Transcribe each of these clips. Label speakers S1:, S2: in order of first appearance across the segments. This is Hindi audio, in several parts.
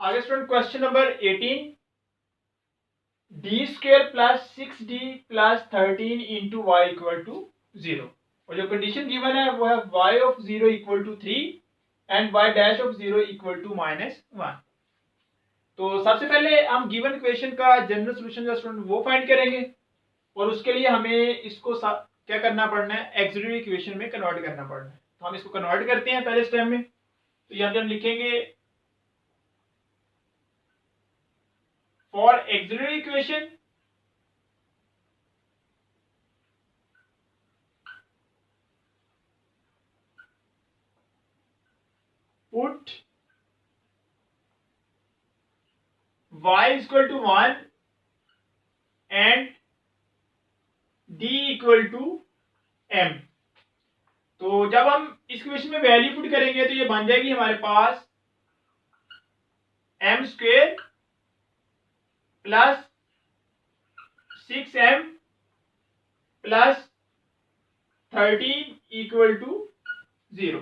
S1: आगे student question number 18, d square plus 6d plus 13 into y equal to 0। और जो कंडीशन गिवन है वो है y of 0 equal to 3 and y dash of 0 equal to -1। तो सबसे पहले हम गिवन इक्वेशन का जनरल सोल्यूशन जो स्टूडेंट वो फाइंड करेंगे और उसके लिए हमें इसको क्या करना पड़ना है, ऑक्सिलरी इक्वेशन में कन्वर्ट करना पड़ना है। तो हम इसको कन्वर्ट करते हैं पहले स्टेप में। तो यहाँ पे हम लिखेंगे for auxiliary equation put y equal to 1 and d equal to m। तो जब हम इस इक्वेशन में वैल्यू पुट करेंगे तो ये बन जाएगी हमारे पास m square plus 6m plus 13 equal to 0।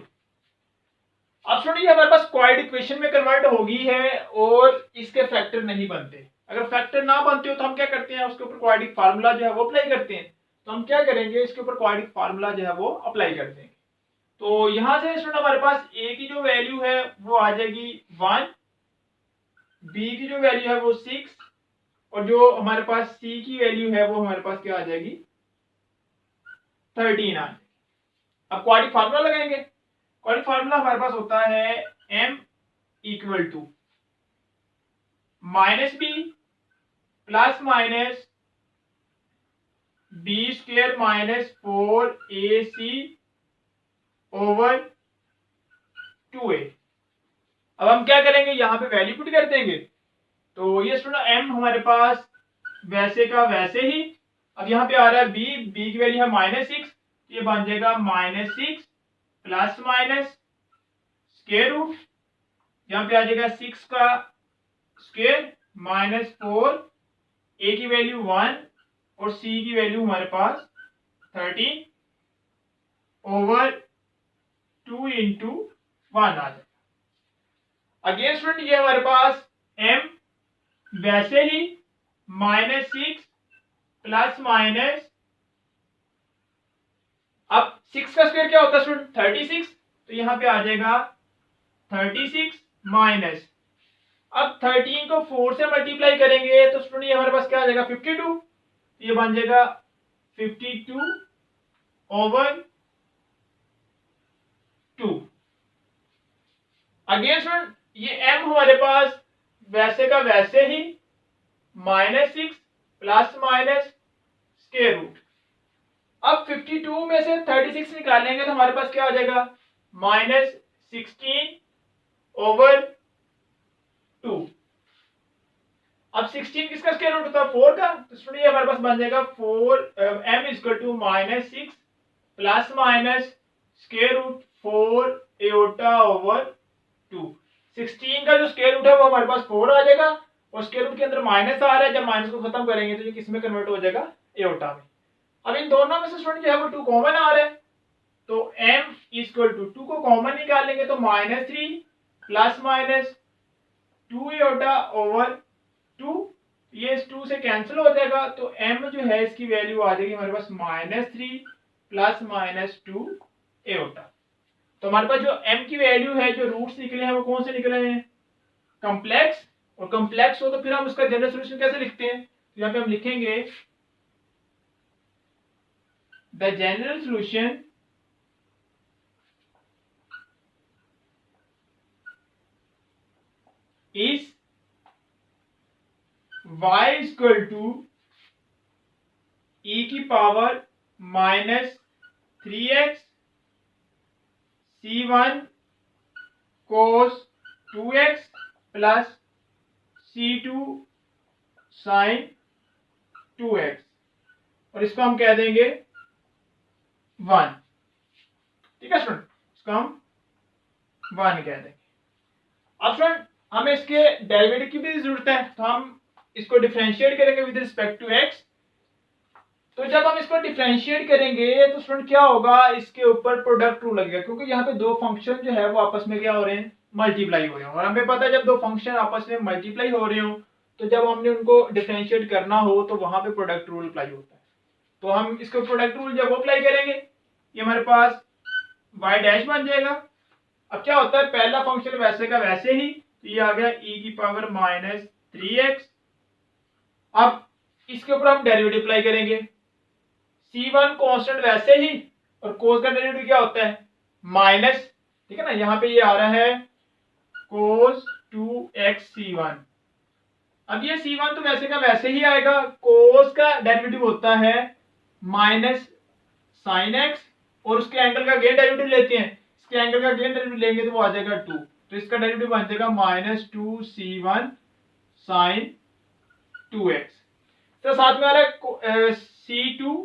S1: अब सुनिए हमारे पास क्वाड्रेटिक इक्वेशन में कन्वर्ट होगी है और इसके फैक्टर नहीं बनते। अगर फैक्टर ना बनते हो तो हम क्या करते हैं, उसके ऊपर क्वाड्रेटिक फार्मूला जो है वो अप्लाई करते हैं। तो हम क्या करेंगे, इसके ऊपर क्वाड्रेटिक फार्मूला जो है वो अप्लाई कर देंगे। तो यहां से स्टूडेंट हमारे पास a की जो वैल्यू है वो आ जाएगी 1, b की जो वैल्यू है वो 6 और जो हमारे पास c की वैल्यू है वो हमारे पास क्या आ जाएगी 13 आ जाएगी। अब क्वाड्रेटिक फार्मूला लगाएंगे। क्वाड्रेटिक फार्मूला हमारे पास होता है m equal to -b plus minus b square minus 4ac over 2a। अब हम क्या करेंगे, यहाँ पे वैल्यू पुट कर देंगे। तो ये स्टूडेंट m हमारे पास वैसे का वैसे ही। अब यहाँ पे आ रहा है b की वैल्यू है -6, ये बन जाएगा -6 प्लस माइनस स्क्वायर रूट, यहाँ पे आ जाएगा 6 का स्क्वायर -4, a की वैल्यू 1 और c की वैल्यू हमारे पास 13 ओवर 2 इंटू 1 आ जाएगा। अगेन स्टूडेंट ये हमारे पास m वैसे ही -6 प्लस माइनस, अब 6 का स्क्वायर क्या होता है स्टूडेंट 36, तो यहाँ पे आ जाएगा 36 माइनस, अब 13 को 4 से मल्टीप्लाई करेंगे तो स्टूडेंट ये हमारे पास क्या आ जाएगा 52, ये बन जाएगा 52 ओवर 2। अगेन स्टूडेंट ये m हमारे पास वैसे का वैसे ही -6 प्लस माइनस स्क्वायर रूट। अब 52 में से 36 निकालेंगे तो हमारे पास क्या आ जाएगा -16 ओवर 2। अब 16 किसका स्क्वायर रूट होता है 4 का, तो स्टूडेंट ये हमारे पास बन जाएगा 4 m equal to -6 plus minus square root 4 iota over 2। 16 का जो स्क्वायर रूट है वो हमारे पास 4 आ जाएगा और स्क्वायर रूट के अंदर माइनस आ रहा है, जब माइनस को खत्म करेंगे तो ये किस में कन्वर्ट हो जाएगा एओटा में। अब इन दोनों में से स्टूडेंट जो है वो 2 कॉमन आ रहा है, तो m इक्वल टू 2 को कॉमन निकालेंगे तो -3 प्लस माइनस 2 एओटा ओवर 2, ये इस 2 से कैंसिल हो जाएगा। तो m जो है इसकी वैल्यू आ जाएगी हमारे पास -3 प्लस माइनस 2 एओटा। तो हमारे पास जो m की वैल्यू है, जो रूट्स निकले हैं वो कौन से निकले हैं कॉम्प्लेक्स, और कॉम्प्लेक्स हो तो फिर हम उसका जनरल सॉल्यूशन कैसे लिखते हैं, तो यहाँ पे हम लिखेंगे the general solution is y equal to e की power -3x c1 cos 2x plus c2 sin 2x, और इसको हम कह देंगे 1। ठीक है स्टूडेंट, इसको हम 1 कह देंगे। अब स्टूडेंट हमें इसके डेरिवेटिव की भी जरूरत है, तो हम इसको डिफरेंशिएट करेंगे विद रिस्पेक्ट टू x। तो जब हम इसको डिफरेंशिएट करेंगे तो स्टूडेंट क्या होगा, इसके ऊपर प्रोडक्ट रूल लगेगा, क्योंकि यहाँ पे दो फंक्शन जो है वो आपस में क्या हो रहे हैं मल्टीप्लाई हो रहे हो। और हमें पता है जब दो फंक्शन आपस में मल्टीप्लाई हो रहे हो तो जब हमने उनको डिफरेंशिएट करना हो तो वहां पे प्रोडक्ट रूल अप्लाई होता है। तो हम इसको प्रोडक्ट रूल जब अप्लाई करेंगे ये हमारे पास y डैश बन जाएगा। अब क्या होता है, पहला फंक्शन वैसे का वैसे ही, तो ये आ गया e की पावर माइनस 3x। अब इसके ऊपर हम डेरिवेटिव अप्लाई करेंगे, c1 कांस्टेंट वैसे ही, और कोस का डेरिवेटिव क्या होता है माइनस, ठीक है ना, यहाँ पे ये आ रहा है कोस 2x c1। अब ये c1 तो वैसे का वैसे ही आएगा, कोस का डेरिवेटिव होता है माइनस साइन एक्स, और उसके एंगल का अगेन डेरिवेटिव लेते हैं, इसके एंगल का अगेन डेरिवेटिव लेंगे तो वो आ जाएगा 2, तो इसका डेरिवेटिव बन जाएगा माइनस 2c1 साइन 2x। तो साथ में आ रहा है c2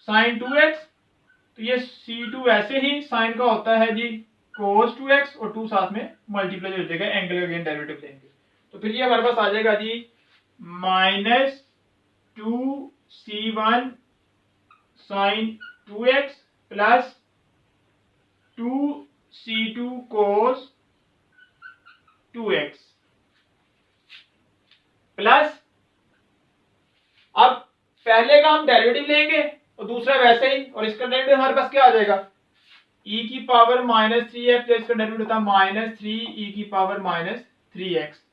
S1: साइन 2x, तो ये c2 वैसे ही साइन का होता है जी cos 2x, और 2 साथ में मल्टीप्लाई हो जाएगा, एंगल का अगेन डेरिवेटिव लेंगे तो फिर ये हमारे पास आ जाएगा जी minus 2c1 sine 2x plus 2c2 cos 2x plus, अब पहले का हम डेरिवेटिव लेंगे और दूसरा वैसे ही, और इसका डेरिवेटिव हमारे पास क्या आ जाएगा e की पावर माइनस 3x, इसका डेरिवेटिव होता है माइनस 3 e की पावर माइनस 3x।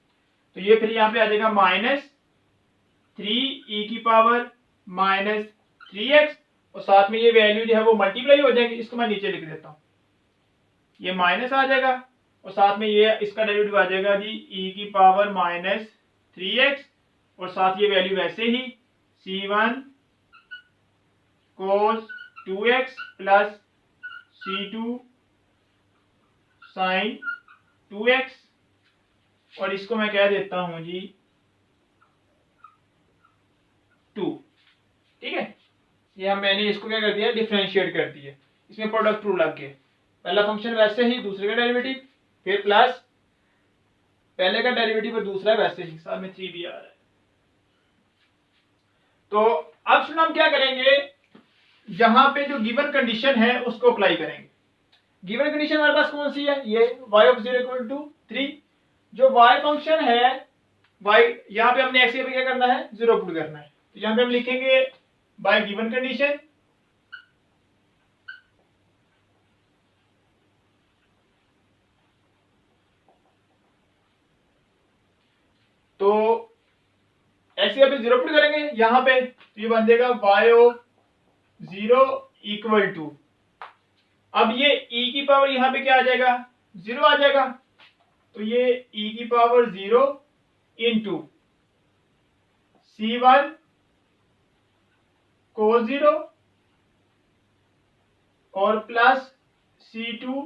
S1: तो ये फिर यहाँ पे आ जाएगा माइनस 3 e की पावर माइनस 3x, और साथ में ये वैल्यू जो है वो मल्टीप्लाई हो जाएगी, इसको मैं नीचे लिख देता हूँ, ये माइनस आ जाएगा, और साथ में ये इसका डेरिवेटिव आ जाएगा जी e की पावर माइनस 3x, और साथ ये वैल्यू वैसे ही c1 cos 2x plus c2 sign 2x, और इसको मैं कह देता हूं जी 2, ठीक है। ये मैंने इसको क्या कर दिया डिफरेंशिएट कर दिया, इसमें प्रोडक्ट रूल लग गए, पहला फंक्शन वैसे ही दूसरे का डेरिवेटिव, फिर प्लस पहले का डेरिवेटिव और दूसरा वैसे ही, साथ में 3 भी आ रहा है। तो अब सुनो हम क्या करेंगे, जहां पे जो गिवन कंडीशन है उसको अप्लाई करेंगे। गिवन कंडीशन हमारे पास कौन सी है, ये y ऑफ 0 इक्वल टू 3, जो y फंक्शन है y, यहाँ पे हमने x पे क्या करना है 0 पुट करना है, तो यहाँ पे हम लिखेंगे बाय गिवन कंडीशन तो x पे 0 पुट करेंगे यहाँ पे, तो ये बन जाएगा y ऑफ 0 इक्वल टू, अब ये e की पावर यहाँ पे क्या आ जाएगा 0 आ जाएगा, तो ये e की पावर 0 इंटू c1 cos 0 और प्लस c2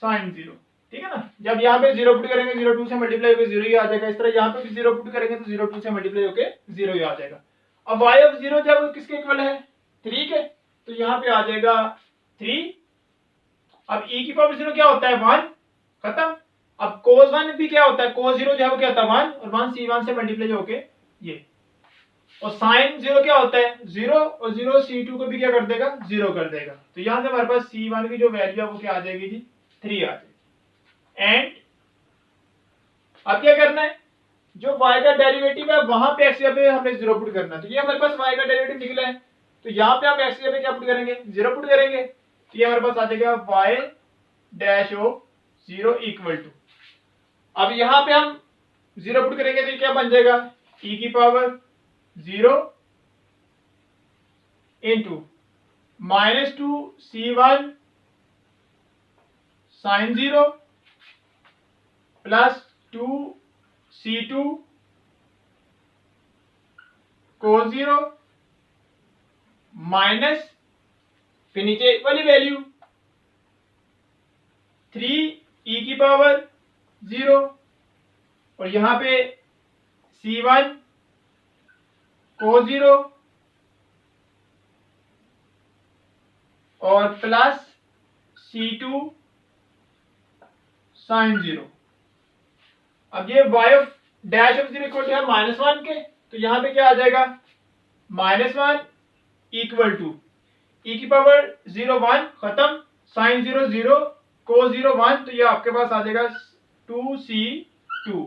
S1: साइन 0, ठीक है ना। जब यहाँ पे 0 पुट करेंगे 0 2 से मल्टीप्लाई होकर 0 ही आ जाएगा, इस तरह यहाँ पे भी 0 पुट करेंगे तो 0 2 से मल्टीप्लाई होकर 0 ही आ जाएगा। अब y ऑफ 0 जब किसके इक्वल है 3 के, तो यहाँ पे आ जाएगा 3। अब e की पावर 0 क्या होता है 1, खत्म। अब cos 1 भी क्या होता है, cos 0 जो है वो क्या होता है 1, और 1 c1 से मल्टीप्लाई होके ये, और sin 0 क्या होता है 0, और 0 c2 को भी क्या कर देगा 0 कर देगा, तो यहाँ से हमारे पास c1 की जो वैल्यू है वो क्या आ जाएगी जी 3 आ जाएगी। एंड अब क्या करना है, जो y का डेरिवेटिव है वहां पे x पे हमने 0 पुट करना है, तो ये हमारे पास y का डेरिवेटिव निकला है, तो यहाँ पे हम x पे क्या पुट करेंगे 0 पुट करेंगे, तो ये हमारे पास आ जाएगा y dash of 0 equal to, अब यहाँ पे हम 0 पुट करेंगे तो क्या बन जाएगा e की power 0 into minus 2 c1 sine 0 plus 2 c2 cos 0 minus, फिर नीचे वाली वैल्यू 3 e की पावर 0, और यहां पे c1 cos 0 और प्लस c2 साइन 0। अब ये y of dash of 0 equal to है -1 के, तो यहां पे क्या आ जाएगा -1 इक्वल टू e की पावर 0 1 खत्म, साइन 0 0, cos 0 1, तो ये आपके पास आ जाएगा 2c2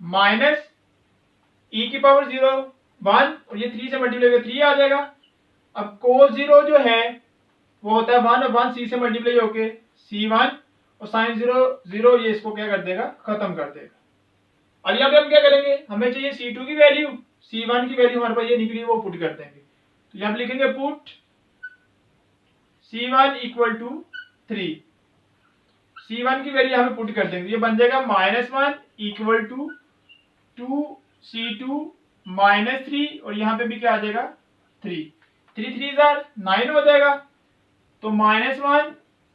S1: माइनस e की पावर 0 1, और ये 3 से मल्टीप्लाई होकर 3 आ जाएगा। अब cos 0 जो है वो होता है 1, और 1 c से मल्टीप्लाई होके c1, और साइन 0 0 ये इसको क्या कर देगा, खत्म कर देगा। और यहाँ पे हम क्या करेंगे, हमें चाहिए c2 की वैल्यू, c1 की वैल्यू हमारे पास ये निकली वो पुट कर देंगे। तो यहाँ पे लिखेंगे put c1 equal to 3, c1 की वैल्यू यहाँ पे पुट कर देंगे, ये बन जाएगा -1 इक्वल टू 2c2 -3, और यहाँ पे भी क्या आ जाएगा 3, 3 3 9 हो जाएगा। तो -1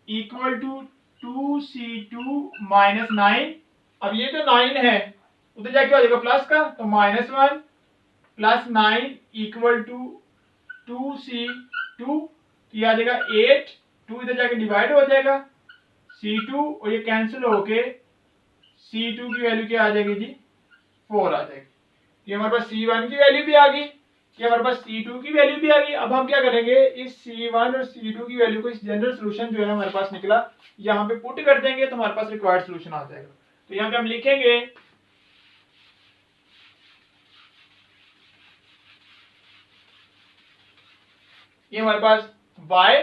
S1: इक्वल टू 2c2 -9, अब ये जो 9 है उधर जाके हो जाएगा प्लस का, तो -1 प्लस 9 इक्वल टू 2c2, ये आ जाएगा 8, 2 इधर जाके डिवाइड हो जाएगा c2, और ये कैंसिल होके c2 की वैल्यू क्या आ जाएगी जी, 4 आ जाएगी। ये हमारे पास c1 की वैल्यू भी आ गई, ये हमारे पास c2 की वैल्यू भी आ गई। अब हम क्या करेंगे, इस c1 और c2 की वैल्यू को, इस जनरल सोल्यूशन जो है हमारे पास निकला, यहाँ पे पुट कर देंगे तो हमारे पास रिक्वायर्ड सोल्यूशन आ जाएगा। तो यहाँ पे हम लिखेंगे ये हमारे पास y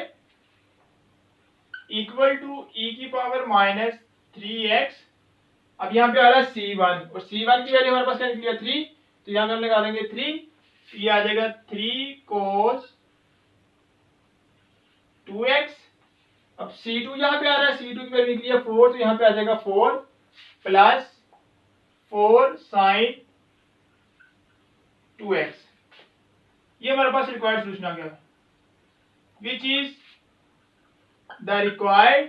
S1: इक्वल टू e की पावर -3x, अब यहाँ पे आ रहा है c1, और c1 की वैल्यू हमारे पास क्या निकली है 3, तो यहाँ पे हम लगा देंगे 3, ये आ जाएगा 3 cos 2x। अब c2 यहाँ पे आ रहा है, c2 की वैल्यू निकली है 4, तो यहाँ पे आ जाएगा 4 प्लस 4 sin 2x, ये हमारे पास रिक्वायर्ड सोल्यूशन आ गया, which is the required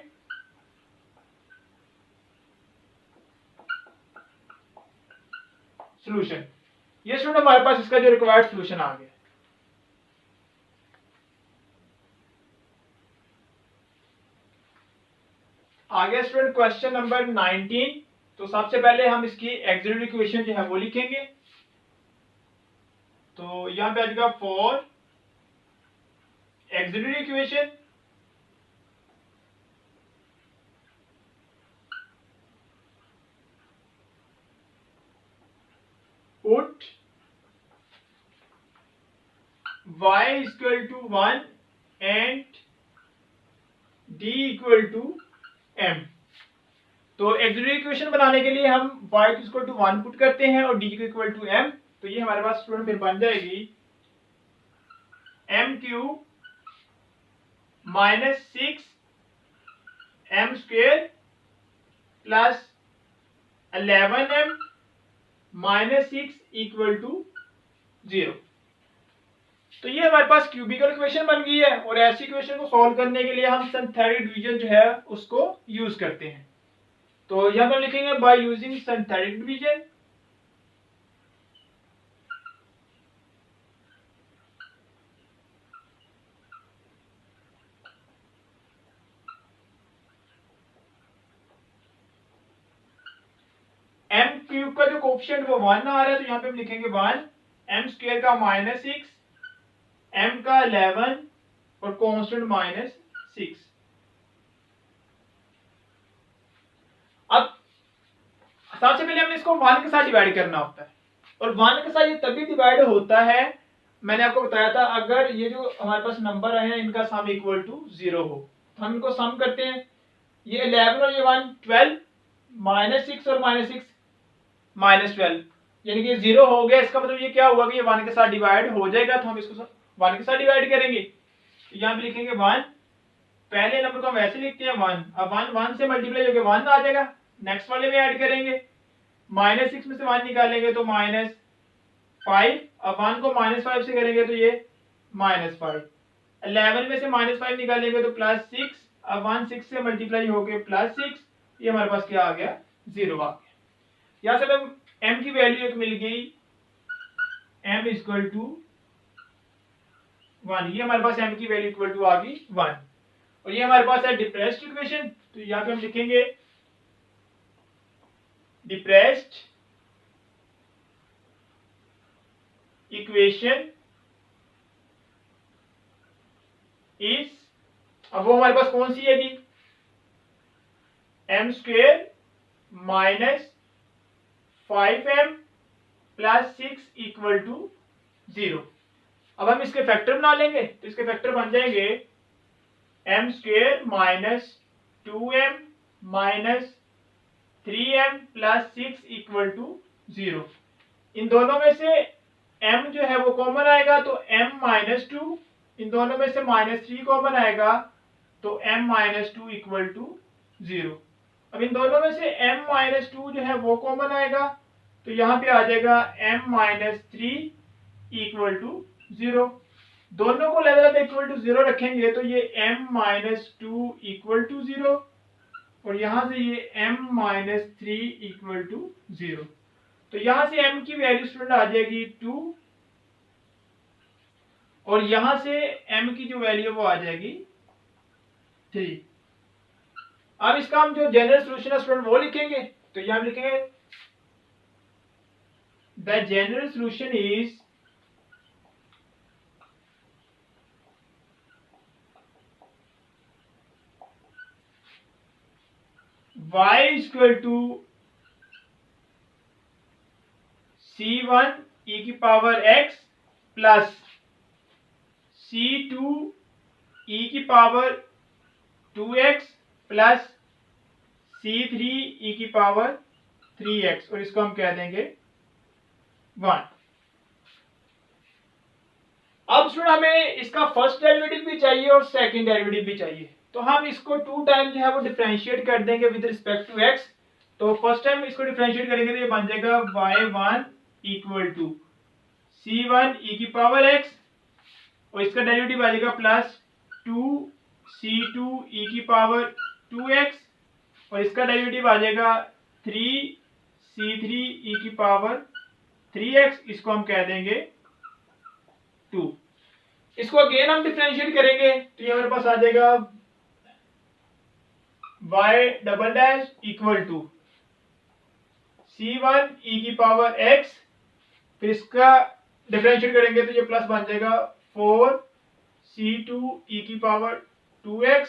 S1: solution. ये स्टूडेंट हमारे पास इसका जो रिक्वायर्ड सोल्यूशन आ गया। आगे स्टूडेंट क्वेश्चन नंबर 19, तो सबसे पहले हम इसकी एक्सिलरी इक्वेशन जो है वो लिखेंगे। तो यहां पे आ जाएगा for auxiliary equation put y equal to 1 and d equal to m। तो एक्सिलरी इक्वेशन बनाने के लिए हम y इक्वल टू 1 पुट करते हैं और d इक्वल टू m, तो ये हमारे पास स्टूडेंट फिर बन जाएगी m³ -6 m² plus 11m -6 equal to 0। तो ये हमारे पास क्यूबिकल इक्वेशन बन गई है, और ऐसी इक्वेशन को सॉल्व करने के लिए हम सिंथेटिक डिवीजन जो है उसको यूज करते हैं। तो यहां पर लिखेंगे by using synthetic division, m³ का जो कोएफिशिएंट वो 1 आ रहा है, तो यहाँ पे हम लिखेंगे 1, m² का -6, m का 11 और कांस्टेंट -6। अब सबसे पहले हमने इसको 1 के साथ डिवाइड करना होता है, और 1 के साथ ये तभी डिवाइड होता है, मैंने आपको बताया था, अगर ये जो हमारे पास नंबर आए हैं इनका सम इक्वल टू 0 हो, तो हम इनको सम करते हैं। ये 11 और ये 1 12, -6 और -6 -12, यानी कि 0 हो गया। इसका मतलब ये क्या हुआ कि ये 1 के साथ डिवाइड हो जाएगा, तो हम इसको 1 के साथ डिवाइड करेंगे। तो यहाँ पे लिखेंगे 1, पहले नंबर को हम वैसे लिखते हैं 1, अब 1 से मल्टीप्लाई होकर 1 आ जाएगा, नेक्स्ट वाले में ऐड करेंगे, -6 में से 1 निकालेंगे तो -5, अब 1 को -5 से करेंगे तो ये -5, 11 में से -5 निकालेंगे तो +6, अब 1 6 से मल्टीप्लाई होके +6, ये हमारे पास क्या आ गया 0 आ गया। यहाँ से हम m की वैल्यू एक मिल गई, m इक्वल टू 1, ये हमारे पास m की वैल्यू इक्वल टू आ गई 1, और ये हमारे पास है डिप्रेस्ड इक्वेशन। तो यहाँ पे हम लिखेंगे डिप्रेस्ड इक्वेशन इज अब वो हमारे पास कौन सी है जी, m square minus 5m plus 6 equal to 0। अब हम इसके फैक्टर बना लेंगे, तो इसके फैक्टर बन जाएंगे m square minus 2m minus 3m plus 6 equal to 0। इन दोनों में से m जो है वो कॉमन आएगा तो m माइनस 2, इन दोनों में से -3 कॉमन आएगा तो m माइनस 2 इक्वल टू 0। अब इन दोनों में से m माइनस 2 जो है वो कॉमन आएगा तो यहाँ पे आ जाएगा m माइनस 3 इक्वल टू 0। दोनों को अलग-अलग इक्वल टू 0 रखेंगे तो ये m माइनस 2 इक्वल टू 0 और यहाँ से ये m माइनस 3 इक्वल टू 0। तो यहाँ से m की वैल्यू स्टूडेंट आ जाएगी 2 और यहाँ से m की जो वैल्यू वो आ जाएगी 3। अब इसका हम जो जनरल सोल्यूशन है स्टूडेंट वो लिखेंगे, तो यहाँ लिखेंगे the general solution is y is equal to c1 e की power x plus c2 e की power 2x plus c3 e की पावर 3x और इसको हम कह देंगे 1। अब स्टूडेंट हमें इसका फर्स्ट डेरिवेटिव भी चाहिए और सेकंड डेरिवेटिव भी चाहिए, तो हम इसको 2 टाइम जो है वो डिफरेंशिएट कर देंगे विद रिस्पेक्ट टू x। तो फर्स्ट टाइम इसको डिफरेंशिएट करेंगे तो ये बन जाएगा y1 equal to c1 e की पावर x और इसका डेरिवेटिव आ जाएगा प्लस 2 c2 e की पावर 2x और इसका डेरिवेटिव आ जाएगा 3 c3 e की पावर 3x, इसको हम कह देंगे 2। इसको अगेन हम डिफरेंशिएट करेंगे तो ये हमारे पास आ जाएगा y double dash equal to c1 e की पावर x, फिर इसका डिफरेंशिएट करेंगे तो ये प्लस बन जाएगा 4 c2 e की पावर 2x,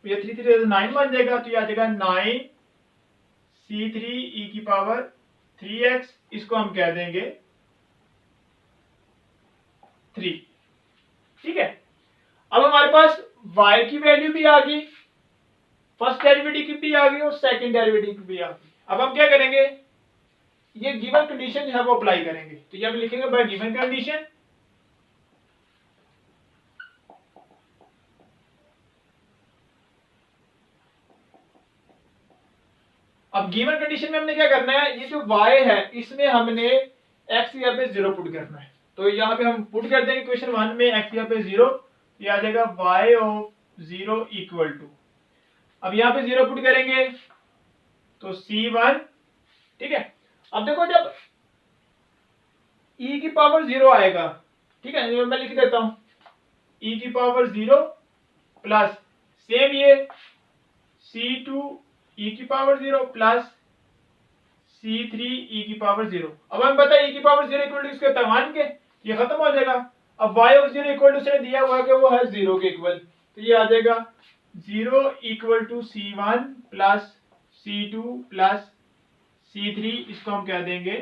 S1: ये 3 3 9 बन जाएगा तो ये आ जाएगा 9 c3 e की पावर 3x, इसको हम कह देंगे 3। ठीक है, अब हमारे पास y की वैल्यू भी आ गई, फर्स्ट डेरिवेटिव की भी आ गई और सेकंड डेरिवेटिव की भी आ गई। अब हम क्या करेंगे, ये गिवन कंडीशन जो है वो अप्लाई करेंगे, तो ये हम लिखेंगे बाय गिवन कंडीशन। अब गिवन कंडीशन में हमने क्या करना है, ये जो y है इसमें हमने x यहाँ पे 0 पुट करना है, तो यहाँ पे हम पुट कर देंगे क्वेश्चन 1 में x यहाँ पे 0, ये आ जाएगा y ऑफ 0 इक्वल टू, अब यहाँ पे 0 पुट करेंगे तो c1। ठीक है, अब देखो जब e की पावर 0 आएगा, ठीक है मैं लिख देता हूं e की पावर 0 प्लस सेम ये c2 e की पावर 0 प्लस c3 e की पावर 0। अब हमें पता है e की पावर 0 इक्वल टू इसके तमाम के, ये खत्म हो जाएगा। अब y ऑफ 0 इक्वल टू उसने दिया हुआ है कि वो है 0 के इक्वल, तो ये आ जाएगा 0 equal to c1 plus c2 plus c3, इसको हम कह देंगे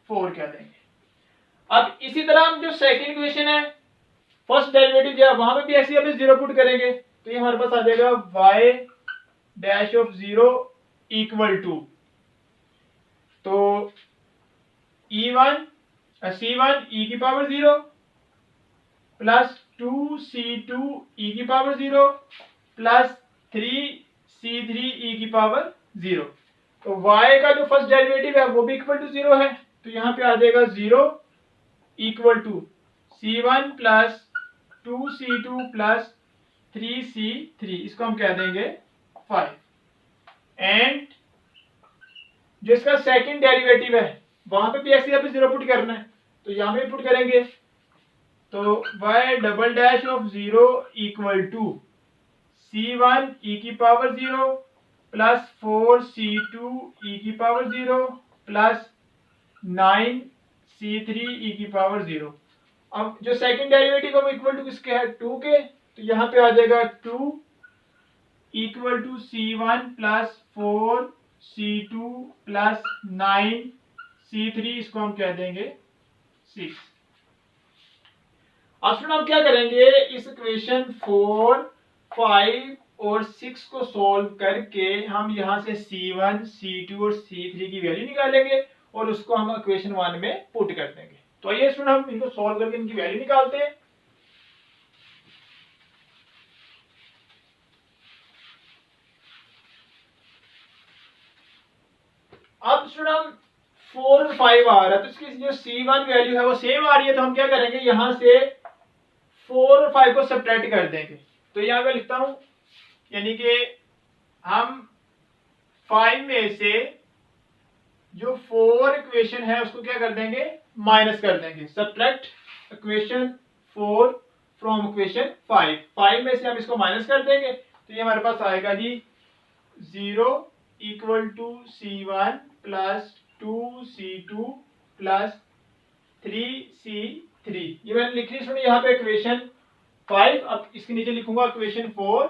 S1: 4 कह देंगे। अब इसी तरह हम जो सेकंड इक्वेशन है फर्स्ट डेरिवेटिव जो है वहां पे भी ऐसे ही 0 पुट करेंगे तो ये हमारे पास आ जाएगा y dash of 0 equal to, तो c1 e की पावर 0 प्लस 2 c2 e की पावर 0 प्लस 3 c3 e की पावर 0। तो y का जो फर्स्ट डेरिवेटिव है वो भी इक्वल टू 0 है, तो यहाँ पे आ जाएगा 0 equal to c1 plus 2c2 plus 3c3, इसको हम कह देंगे 5। एंड जो इसका सेकंड डेरिवेटिव है वहां पे भी ऐसे यहाँ पे 0 पुट करना है, तो यहाँ पे पुट करेंगे तो y double dash of 0 equal to c1 e की पावर 0 प्लस 4 c2 e की पावर 0 प्लस 9 c3 e की पावर 0। अब जो सेकंड डेरिवेटिव है वो इक्वल टू किसके है, 2 के, तो यहाँ पे आ जाएगा 2 equal to C1 plus 4C2 plus 9C3, इसको हम कह देंगे 6। अब स्टूडेंट हम क्या करेंगे, इस इक्वेशन 4, 5 और 6 को सॉल्व करके हम यहाँ से C1, C2 और C3 की वैल्यू निकालेंगे और उसको हम इक्वेशन 1 में पुट कर देंगे। तो आइए स्टूडेंट हम इनको सॉल्व करके इनकी वैल्यू निकालते हैं। अब स्टूडेंट हम 4 और 5 आ रहा है, तो इसकी जो C1 वैल्यू है वो सेम आ रही है, तो हम क्या करेंगे, यहाँ से 4 और 5 को सब्ट्रैक्ट कर देंगे। तो यहाँ पे लिखता हूं, यानी कि हम 5 में से जो 4 इक्वेशन है उसको क्या कर देंगे, माइनस कर देंगे। Subtract equation 4 from equation 5। 5 में से हम इसको माइनस कर देंगे, तो ये हमारे पास आएगा जी 0 equal to C1 plus 2C2 plus 3C3। ये मैंने लिख ली सुनिए यहाँ पे इक्वेशन 5। अब इसके नीचे लिखूंगा इक्वेशन 4,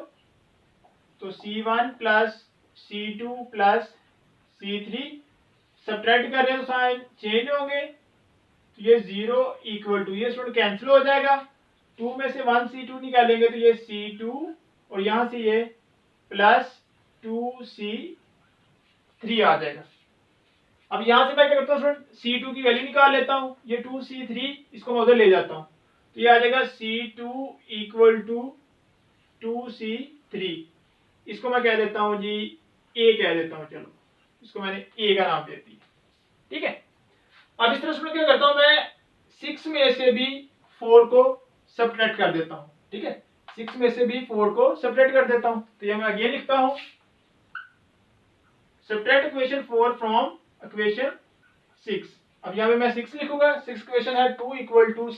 S1: तो C1 plus C2 plus C3, subtract कर रहे हैं तो साइन चेंज होंगे, तो ये 0 इक्वल टू, ये स्टूडेंट कैंसिल हो जाएगा, 2 में से 1C2 निकालेंगे तो ये C2 और यहां से ये प्लस 2C3 आ जाएगा। अब यहां से मैं क्या करता हूँ स्टूडेंट, C2 की वैल्यू निकाल लेता हूँ, ये 2C3 इसको मैं उधर ले जाता हूँ, तो ये आ जाएगा C2 इक्वल टू 2C3, इसको मैं कह देता हूँ जी A कह देता हूँ, चलो इसको मैंने A का नाम दे दिया। ठीक है, अब इस तरह से क्या करता हूँ, मैं 6 में से भी 4 को सब्ट्रैक्ट कर देता हूँ। ठीक है, 6 में से भी 4 को सब्ट्रैक्ट कर देता हूँ, तो ये मैं अगेन लिखता हूँ, सब्ट्रैक्ट इक्वेशन 4 फ्रॉम इक्वेशन 6। अब यहाँ पे मैं 6 लिखूंगा, 6 इक्वेशन है 2 equal to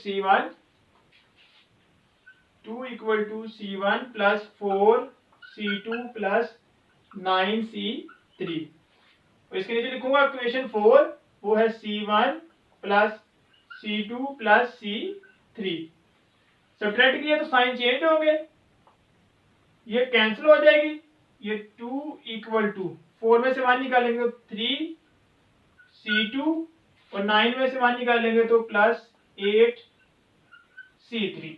S1: C1 plus 4C2 plus 9C3। तो इसके नीचे लिखूंगा इक्वेशन 4, वो है C1 plus C2 plus C3। Subtract किया तो साइन चेंज होंगे, ये कैंसिल हो जाएगी, ये 2 इक्वल टू 4 में से 1 निकालेंगे तो 3C2 और 9 में से 1 निकालेंगे तो प्लस 8C3।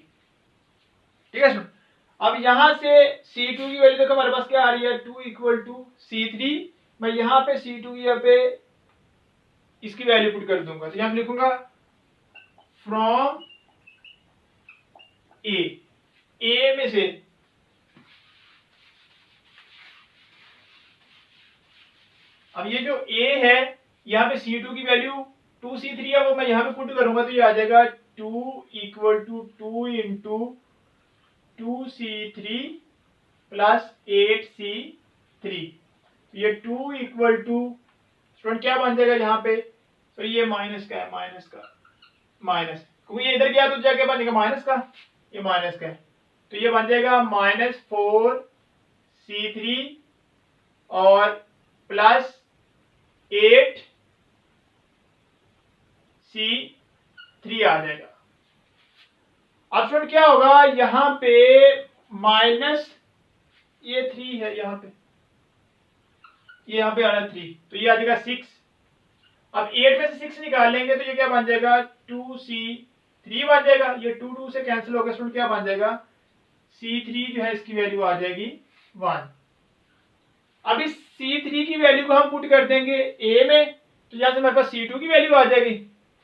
S1: ठीक है, अब यहां से C2 की वैल्यू देखो हमारे पास क्या आ रही है, 2 इक्वल टू C3। मैं यहाँ पे C2 की यहाँ पे इसकी वैल्यू पुट कर दूंगा, तो यहां लिखूंगा फ्रॉम ए में से अब ये जो A है, यहाँ पे C2 की वैल्यू 2C3 है, वो मैं यहाँ पे पुट करूंगा, तो ये आ जाएगा 2 equal to 2 into 2C3 plus 8C3। ये 2 इक्वल टू स्टूडेंट क्या बन जाएगा यहाँ पे, तो ये माइनस का है, माइनस क्योंकि ये इधर गया तो जाके बनेगा माइनस का, ये माइनस का है, तो ये बन जाएगा -4C3 और प्लस 8C3 आ जाएगा। अब स्टूडेंट क्या होगा, यहाँ पे माइनस ये 3 है, यहाँ पे ये यहाँ पे आ रहा है 3, तो ये आ जाएगा 6। अब 8 में से 6 निकालेंगे तो ये क्या बन जाएगा, 2C3 बन जाएगा, ये 2 से कैंसिल होगा स्टूडेंट, क्या बन जाएगा, C3 जो है इसकी वैल्यू आ जाएगी 1। अब इस C3 की वैल्यू को हम पुट कर देंगे A में, तो यहां से हमारे पास C2 की वैल्यू आ जाएगी,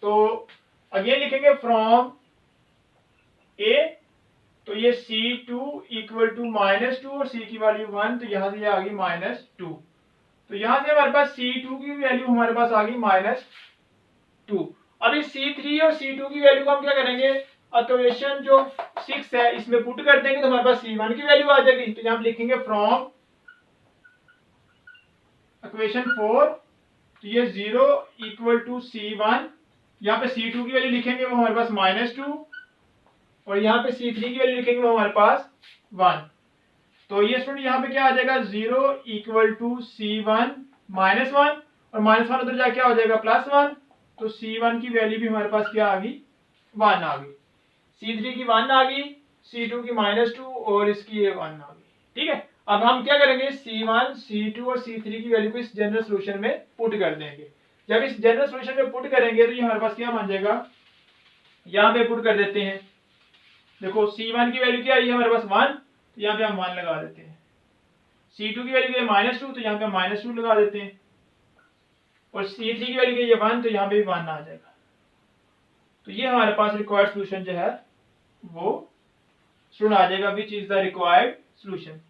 S1: तो अगेन लिखेंगे फ्रॉम A, तो ये C2 इक्वल टू -2 और C की वैल्यू 1, तो यहां से ये आ गई -2, तो यहां से हमारे पास C2 की वैल्यू हमारे पास आ गई -2। अब इस C3 और C2 की वैल्यू को हम क्या करेंगे, इक्वेशन जो 6 है इसमें पुट कर देंगे, तो हमारे पास C1 की वैल्यू आ जाएगी, तो यहां लिखेंगे फ्रॉम इक्वेशन 4, तो ये 0 इक्वल टू C1, यहाँ पे C2 की वैल्यू लिखेंगे वो हमारे पास -2 और यहाँ पे C3 की वैल्यू लिखेंगे वो हमारे पास 1। तो ये स्टूडेंट यहाँ पे क्या आ जाएगा, 0 इक्वल टू C1 -1 और -1 उधर जाके क्या हो जाएगा +1, तो C1 की वैल्यू भी हमारे पास क्या आ गई, 1 आ गई, C3 की 1 आ गई, C2 की -2 और इसकी ये 1 आ गई। ठीक है, अब हम क्या करेंगे, C1, C2 और C3 की वैल्यू को इस जनरल सोल्यूशन में पुट कर देंगे। जब इस जनरल सोल्यूशन में पुट करेंगे तो ये हमारे पास क्या बन जाएगा, यहाँ पे पुट कर देते हैं। देखो C1 की वैल्यू क्या आई है हमारे पास 1, तो यहाँ पे हम 1 लगा देते हैं। C2 की वैल्यू क्या है -2, तो यहाँ पे -2 लगा देते हैं। और C3 की वैल्यू क्या है 1, तो यहाँ पे भी 1 आ जाएगा। तो ये हमारे पास रिक्वायर्ड सोल्यूशन जो है वो स्टूडेंट आ जाएगा, which is the required solution.